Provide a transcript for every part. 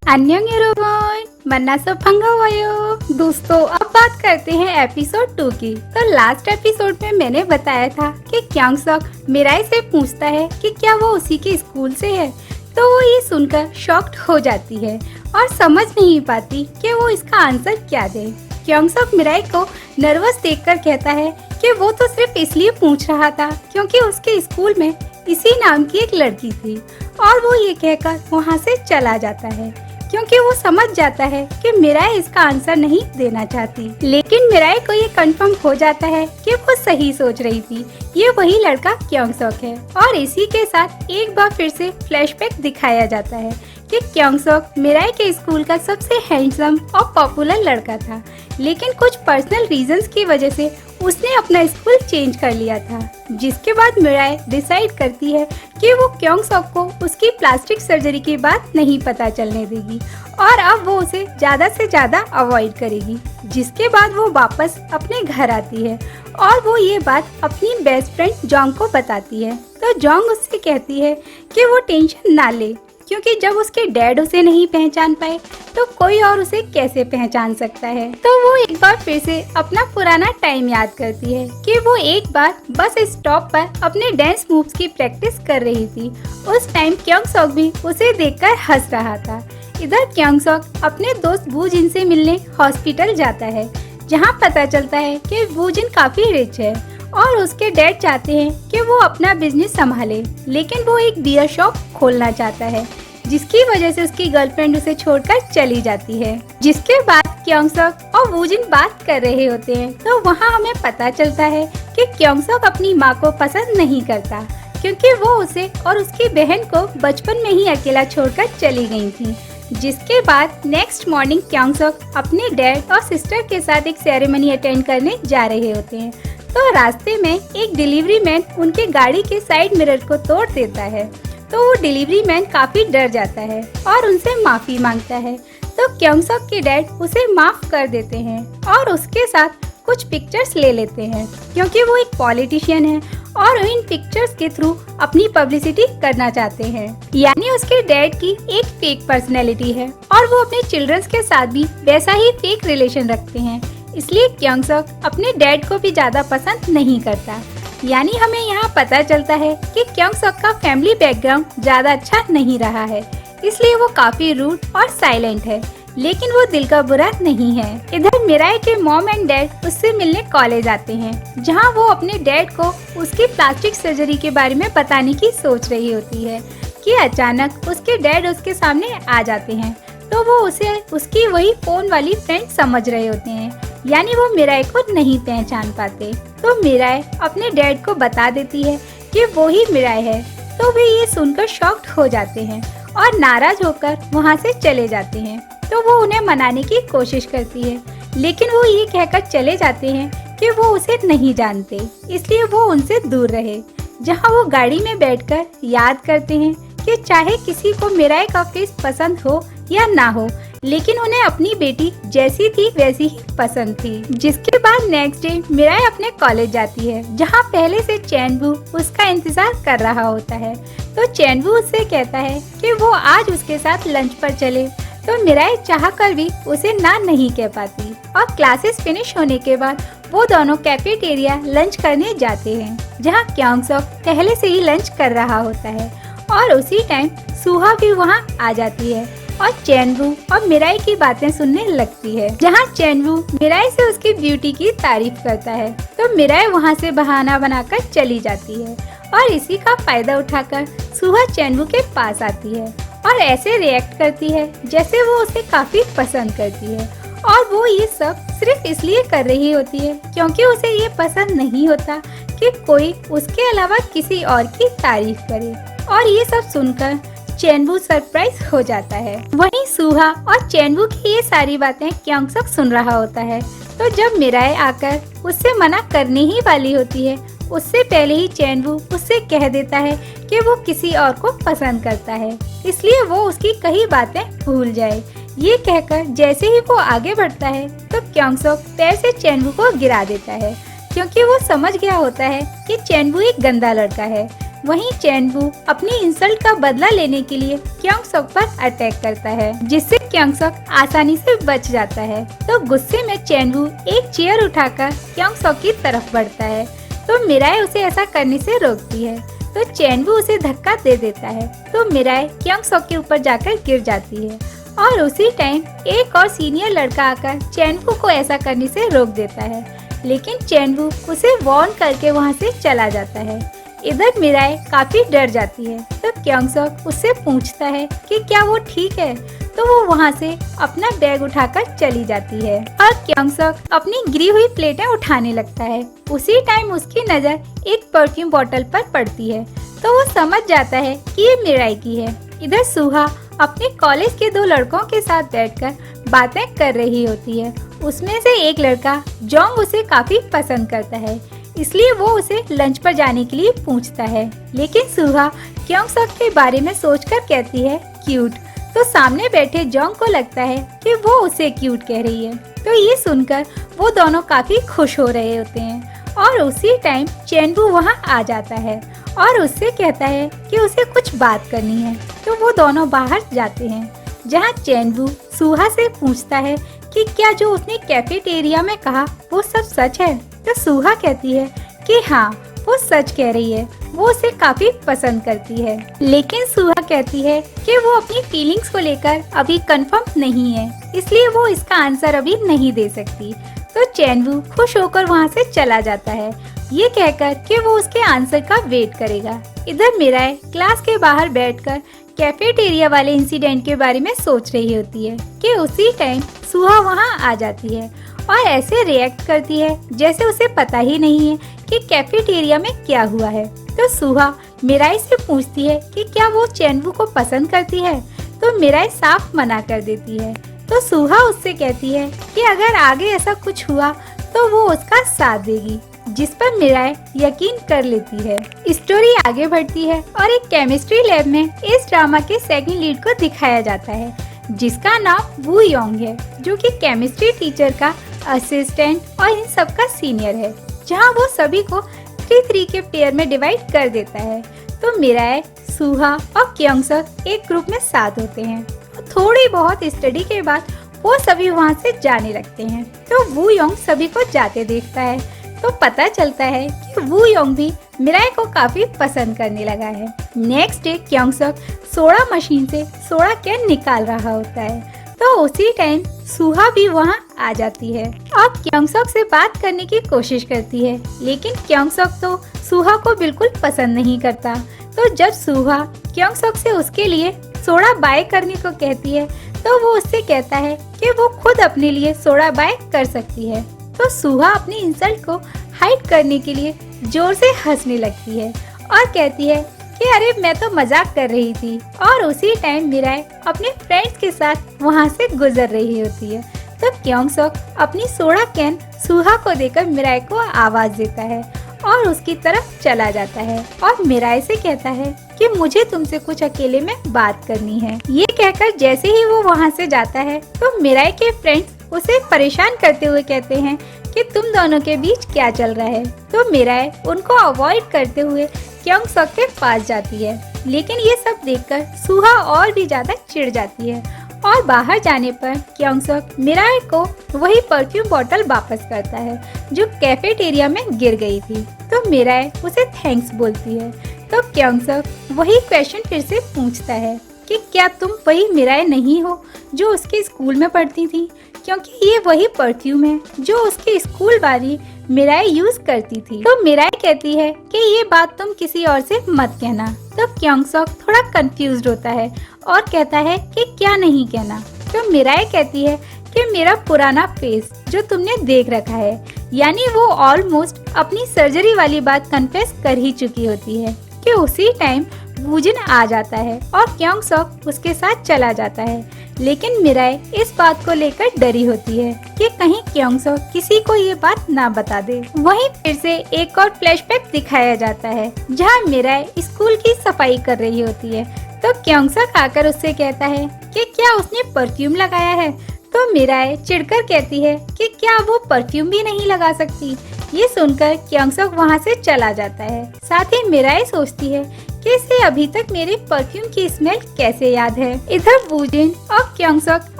अन्यंग यरोबोन मन्ना सो फंगावायो। दोस्तों अब बात करते हैं एपिसोड 2 की। तो लास्ट एपिसोड में मैंने बताया था कि क्यांग सॉक मिराई से पूछता है कि क्या वो उसी के स्कूल से है। तो वो ये सुनकर शॉक्ड हो जाती है और समझ नहीं पाती कि वो इसका आंसर क्या दे। क्यांग सॉक मिराई को नर्वस देखकर कहता है कि वो तो सिर्फ इसलिए पूछ रहा था क्योंकि उसके स्कूल में इसी नाम की एक लड़की थी, और वो ये कहकर वहाँ से चला जाता है क्योंकि वो समझ जाता है कि मिराई इसका आंसर नहीं देना चाहती। लेकिन मिराई को ये कंफर्म हो जाता है कि वो सही सोच रही थी, ये वही लड़का क्यांग सॉक है। और इसी के साथ एक बार फिर से फ्लैशबैक दिखाया जाता है कि क्यांग सॉक मिराई के स्कूल का सबसे हैंडसम और पॉपुलर लड़का था, लेकिन कुछ पर्सनल रीजंस की वजह से उसने अपना स्कूल चेंज कर लिया था। जिसके बाद मिराई डिसाइड करती है कि वो क्यांग सॉक को उसकी प्लास्टिक सर्जरी की बात नहीं पता चलने देगी और अब वो उसे ज्यादा से ज्यादा अवॉइड करेगी। जिसके बाद वो वापस अपने घर आती है और वो ये बात अपनी बेस्ट फ्रेंड जोंग को बताती है। तो जोंग उससे कहती है कि वो टेंशन ना ले, क्योंकि जब उसके डैड उसे नहीं पहचान पाए तो कोई और उसे कैसे पहचान सकता है। तो वो एक बार फिर से अपना पुराना टाइम याद करती है कि वो एक बार बस स्टॉप पर अपने डांस मूव्स की प्रैक्टिस कर रही थी। उस टाइम क्यांग सॉक भी उसे देखकर हंस रहा था। इधर क्यांग सॉक अपने दोस्त वू जिन से मिलने हॉस्पिटल जाता है, जहाँ पता चलता है कि वू जिन काफी रिच है और उसके डैड चाहते हैं कि वो अपना बिजनेस संभाले, लेकिन वो एक बियर शॉप खोलना चाहता है, जिसकी वजह से उसकी गर्लफ्रेंड उसे छोड़कर चली जाती है। जिसके बाद क्यांग सॉक और वू जिन बात कर रहे होते हैं, तो वहाँ हमें पता चलता है कि क्यांग सॉक अपनी माँ को पसंद नहीं करता, क्योंकि वो उसे और उसकी बहन को बचपन में ही अकेला छोड़कर चली गई थी। जिसके बाद नेक्स्ट मॉर्निंग क्यांग सॉक अपने डैड और सिस्टर के साथ एक सेरेमनी अटेंड करने जा रहे होते हैं। तो रास्ते में एक डिलीवरी मैन उनके गाड़ी के साइड मिरर को तोड़ देता है। तो वो डिलीवरी मैन काफी डर जाता है और उनसे माफी मांगता है। तो क्यांग सॉक के डैड उसे माफ कर देते हैं और उसके साथ कुछ पिक्चर्स ले लेते हैं, क्योंकि वो एक पॉलिटिशियन है और इन पिक्चर्स के थ्रू अपनी पब्लिसिटी करना चाहते हैं। यानी उसके डैड की एक फेक पर्सनैलिटी है और वो अपने चिल्ड्रंस के साथ भी वैसा ही फेक रिलेशन रखते हैं। इसलिए क्यांग सॉक अपने डैड को भी ज्यादा पसंद नहीं करता। यानी हमें यहाँ पता चलता है कि क्यांग सॉक का फैमिली बैकग्राउंड ज्यादा अच्छा नहीं रहा है, इसलिए वो काफी रूड और साइलेंट है, लेकिन वो दिल का बुरा नहीं है। इधर मिराई के मॉम एंड डैड उससे मिलने कॉलेज आते हैं, जहाँ वो अपने डैड को उसकी प्लास्टिक सर्जरी के बारे में बताने की सोच रही होती है कि अचानक उसके डैड उसके सामने आ जाते हैं। तो वो उसे उसकी वही फोन वाली फ्रेंड समझ रहे होते हैं, यानी वो मिराई को नहीं पहचान पाते। तो मिराई अपने डैड को बता देती है कि वो ही मिराई है। तो वे ये सुनकर शॉक्ड हो जाते हैं और नाराज होकर वहाँ से चले जाते हैं। तो वो उन्हें मनाने की कोशिश करती है, लेकिन वो ये कहकर चले जाते हैं कि वो उसे नहीं जानते, इसलिए वो उनसे दूर रहे। जहाँ वो गाड़ी में बैठकर याद करते हैं कि चाहे किसी को मिराई का फेस पसंद हो या ना हो, लेकिन उन्हें अपनी बेटी जैसी थी वैसी ही पसंद थी। जिसके बाद नेक्स्ट डे मिराई अपने कॉलेज जाती है, जहाँ पहले से चैनवू उसका इंतजार कर रहा होता है। तो चैनवू उससे कहता है कि वो आज उसके साथ लंच पर चले। तो मिराई चाहकर भी उसे ना नहीं कह पाती और क्लासेस फिनिश होने के बाद वो दोनों कैफेटेरिया लंच करने जाते हैं, जहाँ क्यांग सॉक पहले से ही लंच कर रहा होता है। और उसी टाइम सुहा भी वहाँ आ जाती है और चैनवू और मिराई की बातें सुनने लगती है, जहाँ चैनवू मिराई से उसकी ब्यूटी की तारीफ करता है। तो मिराई वहाँ से बहाना बनाकर चली जाती है और इसी का फायदा उठाकर सुहा चैनवू के पास आती है और ऐसे रिएक्ट करती है जैसे वो उसे काफी पसंद करती है। और वो ये सब सिर्फ इसलिए कर रही होती है क्योंकि उसे ये पसंद नहीं होता कि कोई उसके अलावा किसी और की तारीफ करे। और ये सब सुनकर चैनवू सरप्राइज हो जाता है। वहीं सुहा और चैनवू की ये सारी बातें क्यांग सॉक सुन रहा होता है। तो जब मिराई आकर उससे मना करने ही वाली होती है, उससे पहले ही चैनवू उससे कह देता है कि वो किसी और को पसंद करता है, इसलिए वो उसकी कई बातें भूल जाए। ये कहकर जैसे ही वो आगे बढ़ता है तो क्यांग सॉक पैर से चैनवू को गिरा देता है, क्योंकि वो समझ गया होता है कि चैनवू एक गंदा लड़का है। वहीं चैनवू अपनी इंसल्ट का बदला लेने के लिए क्योंगसोक पर अटैक करता है, जिससे क्योंगसोक आसानी से बच जाता है। तो गुस्से में चैनवू एक चेयर उठाकर क्योंगसोक की तरफ बढ़ता है, तो मिराए उसे ऐसा करने से रोकती है। तो चैनवू उसे धक्का दे देता है, तो मिराए क्योंगसोक के ऊपर जाकर गिर जाती है और उसी टाइम एक और सीनियर लड़का आकर चैनवू को ऐसा करने से रोक देता है, लेकिन चैनवू उसे वार्न करके वहाँ से चला जाता है। इधर मिराए काफी डर जाती है, तो क्योंगसोक उससे पूछता है कि क्या वो ठीक है, तो वो वहाँ से अपना बैग उठाकर चली जाती है और क्योंगसोक अपनी गिरी हुई प्लेटें उठाने लगता है। उसी टाइम उसकी नज़र एक परफ्यूम बोतल पर पड़ती है, तो वो समझ जाता है कि ये मिराई की है। इधर सुहा अपने कॉलेज के दो लड़कों के साथ बैठकर बातें कर रही होती है। उसमें से एक लड़का जोंग उसे काफी पसंद करता है, इसलिए वो उसे लंच पर जाने के लिए पूछता है, लेकिन सुहा क्योंगसोक के बारे में सोचकर कहती है क्यूट। तो सामने बैठे जोंग को लगता है कि वो उसे क्यूट कह रही है, तो ये सुनकर वो दोनों काफी खुश हो रहे होते हैं और उसी टाइम चैनवू वहाँ आ जाता है और उससे कहता है कि उसे कुछ बात करनी है। तो वो दोनों बाहर जाते हैं, जहाँ चैनवू सुहा से पूछता है कि क्या जो उसने कैफेटेरिया में कहा वो सब सच है। तो सुहा कहती है कि हाँ, वो सच कह रही है, वो उसे काफी पसंद करती है। लेकिन सुहा कहती है कि वो अपनी फीलिंग्स को लेकर अभी कंफर्म नहीं है, इसलिए वो इसका आंसर अभी नहीं दे सकती। तो चैनवू खुश होकर वहाँ से चला जाता है, ये कहकर कि वो उसके आंसर का वेट करेगा। इधर मिराए क्लास के बाहर बैठकर कैफेटेरिया वाले इंसिडेंट के बारे में सोच रही होती है कि उसी टाइम सुहा वहाँ आ जाती है और ऐसे रिएक्ट करती है जैसे उसे पता ही नहीं है कि कैफेटेरिया में क्या हुआ है। तो सुहा मिराई से पूछती है कि क्या वो चैनवू को पसंद करती है, तो मिराई साफ मना कर देती है। तो सुहा उससे कहती है कि अगर आगे ऐसा कुछ हुआ तो वो उसका साथ देगी, जिस पर मिराई यकीन कर लेती है। स्टोरी आगे बढ़ती है और एक केमिस्ट्री लैब में इस ड्रामा के सेकंड लीड को दिखाया जाता है, जिसका नाम वू योंग है, जो कि केमिस्ट्री टीचर का असिस्टेंट और इन सब का सीनियर है, जहां वो सभी को 3-3 के पेयर में डिवाइड कर देता है। तो मिराए, सुहा और क्योंगसोक एक ग्रुप में साथ होते हैं। थोड़ी बहुत स्टडी के बाद वो सभी वहाँ से जाने लगते हैं। तो वू योंग सभी को जाते देखता है, तो पता चलता है कि वू योंग भी मिराए को काफी पसंद करने लगा है। नेक्स्ट डे क्योंगसोक सोडा मशीन से सोडा कैन निकाल रहा होता है, तो उसी टाइम सुहा भी वहाँ आ जाती है और क्योंगसोक से बात करने की कोशिश करती है, लेकिन क्योंगसोक तो सुहा को बिल्कुल पसंद नहीं करता। तो जब सुहा क्योंगसोक से उसके लिए सोडा बाय करने को कहती है, तो वो उससे कहता है कि वो खुद अपने लिए सोडा बाय कर सकती है। तो सुहा अपनी इंसल्ट को हाइड करने के लिए जोर से हंसने लगती है और कहती है कि अरे मैं तो मजाक कर रही थी। और उसी टाइम मिराए अपने फ्रेंड्स के साथ वहाँ से गुजर रही होती है। तो क्योंगसोक अपनी सोडा कैन सुहा को देकर मिराए को आवाज देता है और उसकी तरफ चला जाता है और मिराए से कहता है कि मुझे तुमसे कुछ अकेले में बात करनी है। ये कहकर जैसे ही वो वहाँ से जाता है, तो मिराए के फ्रेंड्स उसे परेशान करते हुए कहते हैं कि तुम दोनों के बीच क्या चल रहा है। तो मिराए उनको अवॉइड करते हुए क्योंगसोक के पास जाती है, लेकिन ये सब देखकर सुहा और भी ज्यादा चिढ़ जाती है और बाहर जाने पर क्योंगसोक मिराए को वही परफ्यूम बोतल वापस करता है जो कैफेटेरिया में गिर गई थी। तो मिराए उसे थैंक्स बोलती है। तो क्योंगसोक वही क्वेश्चन फिर से पूछता है कि क्या तुम वही मिराए नहीं हो जो उसके स्कूल में पढ़ती थी, क्योंकि ये वही परफ्यूम है जो उसके स्कूल वाली मिराए यूज करती थी। तो मिराए कहती है कि ये बात तुम किसी और से मत कहना। तो क्योंगसोक थोड़ा कंफ्यूज्ड होता है और कहता है कि क्या नहीं कहना। तो मिराए कहती है कि मेरा पुराना फेस जो तुमने देख रखा है, यानी वो ऑलमोस्ट अपनी सर्जरी वाली बात कन्फेस कर ही चुकी होती है कि उसी टाइम वूजिन आ जाता है और क्योंगसोक उसके साथ चला जाता है। लेकिन मिराए इस बात को लेकर डरी होती है कि कहीं क्योंगसोक किसी को ये बात ना बता दे। वहीं फिर से एक और फ्लैशबैक दिखाया जाता है जहां मिराए स्कूल की सफाई कर रही होती है। तो क्योंगसोक आकर उससे कहता है कि क्या उसने परफ्यूम लगाया है। तो मिराए चिढ़कर कहती है कि क्या वो परफ्यूम भी नहीं लगा सकती, ये सुनकर क्योंगसोक वहाँ से चला जाता है। साथ ही मिराई सोचती है कि इसे अभी तक मेरे परफ्यूम की स्मेल कैसे याद है। इधर वूजिन और क्योंगसोक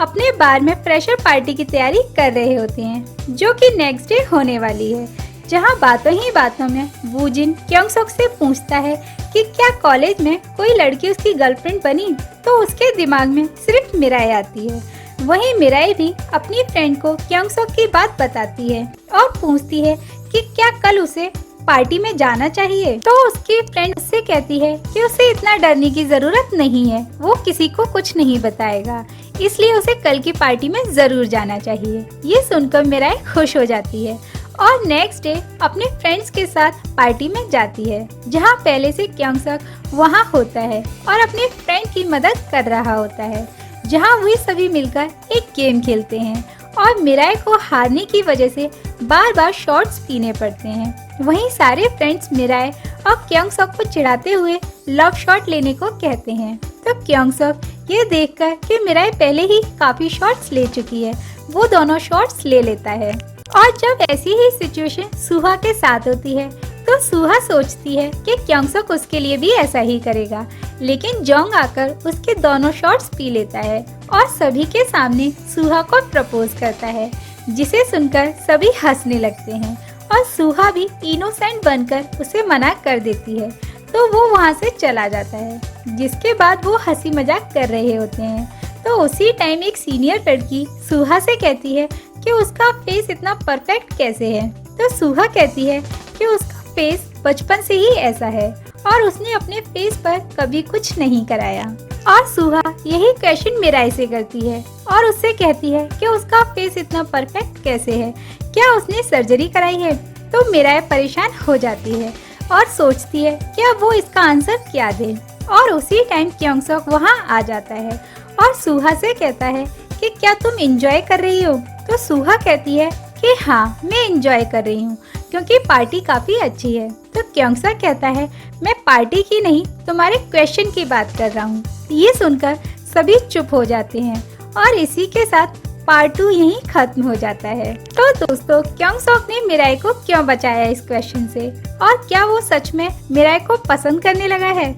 अपने बार में फ्रेशर पार्टी की तैयारी कर रहे होते हैं, जो कि नेक्स्ट डे होने वाली है। जहाँ बातों ही बातों में वूजिन क्योंगसोक से पूछता है कि क्या कॉलेज में कोई लड़की उसकी गर्लफ्रेंड बनी, तो उसके दिमाग में सिर्फ मिराई आती है। वहीं मिराई भी अपनी फ्रेंड को क्योंगसोक की बात बताती है और पूछती है कि क्या कल उसे पार्टी में जाना चाहिए। तो उसकी फ्रेंड उससे कहती है कि उसे इतना डरने की जरूरत नहीं है, वो किसी को कुछ नहीं बताएगा, इसलिए उसे कल की पार्टी में जरूर जाना चाहिए। ये सुनकर मिराई खुश हो जाती है और नेक्स्ट डे अपने फ्रेंड्स के साथ पार्टी में जाती है, जहाँ पहले से क्योंगसोक वहाँ होता है और अपने फ्रेंड की मदद कर रहा होता है, जहाँ वे सभी मिलकर एक गेम खेलते हैं और मिराई को हारने की वजह से बार बार शॉट्स पीने पड़ते हैं। वहीं सारे फ्रेंड्स मिराई और क्योंगसोक को चिढ़ाते हुए लव शॉट लेने को कहते हैं। तो क्योंगसोक ये देखकर कि मिराई पहले ही काफी शॉट्स ले चुकी है, वो दोनों शॉट्स ले लेता है। और जब ऐसी ही सिचुएशन सुहा के साथ होती है तो सुहा सोचती है कि क्योंगसोक उसके लिए भी ऐसा ही करेगा, लेकिन जोंग आकर उसके दोनों शॉट्स पी लेता है और सभी के सामने सुहा को प्रपोज करता है, जिसे सुनकर सभी हंसने लगते हैं और सुहा भी इनोसेंट बनकर उसे मना कर देती है। तो वो वहाँ से चला जाता है, जिसके बाद वो हंसी मजाक कर रहे होते हैं। तो उसी टाइम एक सीनियर लड़की सुहा से कहती है कि उसका फेस इतना परफेक्ट कैसे है। तो सुहा कहती है कि उसका फेस बचपन से ही ऐसा है और उसने अपने फेस पर कभी कुछ नहीं कराया। और सुहा यही क्वेश्चन मिराई से करती है और उससे कहती है कि उसका फेस इतना परफेक्ट कैसे है, क्या उसने सर्जरी कराई है। तो मिराई परेशान हो जाती है और सोचती है कि अब वो इसका आंसर क्या दे। और उसी टाइम क्योंगसोक वहाँ आ जाता है और सुहा से कहता है कि क्या तुम एंजॉय कर रही हो। तो सुहा कहती है कि हाँ, मैं एंजॉय कर रही हूँ क्योंकि पार्टी काफी अच्छी है। तो क्योंगसोक कहता है मैं पार्टी की नहीं, तुम्हारे क्वेश्चन की बात कर रहा हूँ। ये सुनकर सभी चुप हो जाते हैं और इसी के साथ पार्ट 2 यहीं खत्म हो जाता है। तो दोस्तों, क्योंगसोक ने मिराई को क्यों बचाया इस क्वेश्चन से, और क्या वो सच में मिराई को पसंद करने लगा है,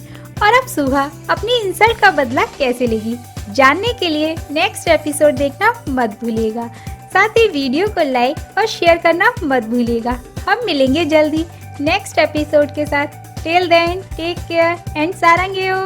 और अब सुहा अपनी इंसल्ट का बदला कैसे लेगी, जानने के लिए नेक्स्ट एपिसोड देखना मत भूलिएगा। साथ ही वीडियो को लाइक और शेयर करना मत भूलिएगा। हम मिलेंगे जल्दी नेक्स्ट एपिसोड के साथ। Till then take care and सारंगेयो।